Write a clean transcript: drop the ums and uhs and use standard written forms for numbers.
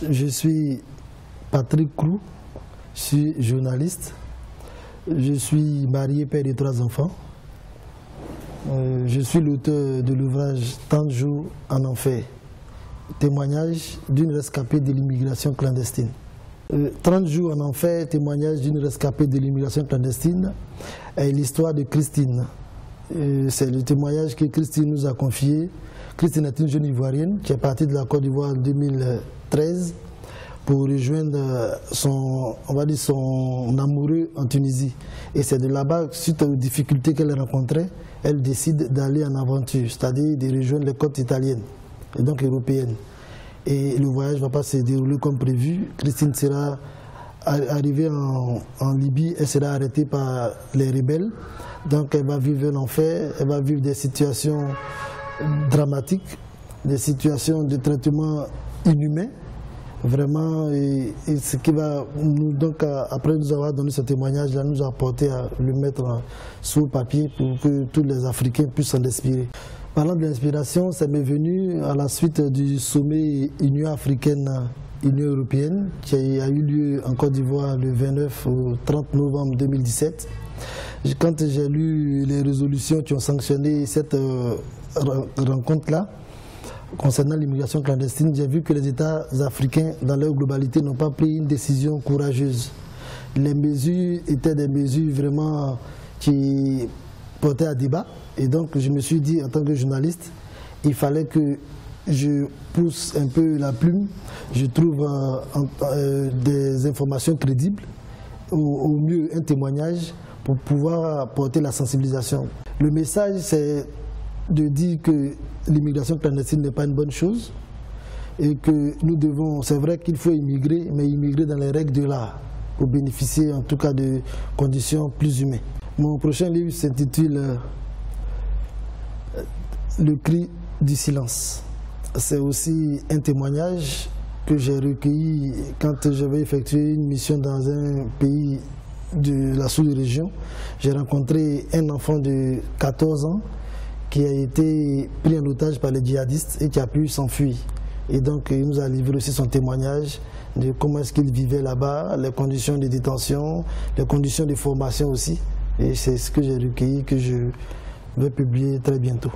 Je suis Patrick Crou, je suis journaliste, je suis marié, père de 3 enfants. Je suis l'auteur de l'ouvrage « 30 jours en enfer », témoignage d'une rescapée de l'immigration clandestine. 30 jours en enfer, témoignage d'une rescapée de l'immigration clandestine, est l'histoire de Christine. C'est le témoignage que Christine nous a confié. Christine est une jeune Ivoirienne qui est partie de la Côte d'Ivoire en 2013 pour rejoindre son amoureux en Tunisie. Et c'est de là-bas, suite aux difficultés qu'elle rencontrait, elle décide d'aller en aventure, c'est-à-dire de rejoindre les côtes italiennes, et donc européennes. Et le voyage ne va pas se dérouler comme prévu. Christine sera arrivée en Libye, elle sera arrêtée par les rebelles. Donc elle va vivre l'enfer, elle va vivre des situations dramatiques, des situations de traitement inhumain. Vraiment, et ce qui va nous, donc après nous avoir donné ce témoignage, là, nous a apporté à le mettre sur papier pour que tous les Africains puissent s'en inspirer. Parlant de l'inspiration, ça m'est venu à la suite du sommet Union africaine-Union européenne qui a eu lieu en Côte d'Ivoire le 29 au 30 novembre 2017. Quand j'ai lu les résolutions qui ont sanctionné cette rencontre-là, concernant l'immigration clandestine, j'ai vu que les États africains, dans leur globalité, n'ont pas pris une décision courageuse. Les mesures étaient des mesures vraiment qui portaient à débat. Et donc, je me suis dit, en tant que journaliste, il fallait que je pousse un peu la plume, je trouve des informations crédibles, au mieux un témoignage, pour pouvoir porter la sensibilisation. Le message, c'est de dire que l'immigration clandestine n'est pas une bonne chose et que nous devons, c'est vrai qu'il faut immigrer, mais immigrer dans les règles de l'art pour bénéficier en tout cas de conditions plus humaines. Mon prochain livre s'intitule Le cri du silence. C'est aussi un témoignage que j'ai recueilli quand j'avais effectué une mission dans un pays de la sous-région. J'ai rencontré un enfant de 14 ans qui a été pris en otage par les djihadistes et qui a pu s'enfuir. Et donc il nous a livré aussi son témoignage de comment est-ce qu'il vivait là-bas, les conditions de détention, les conditions de formation aussi. Et c'est ce que j'ai recueilli, que je vais publier très bientôt.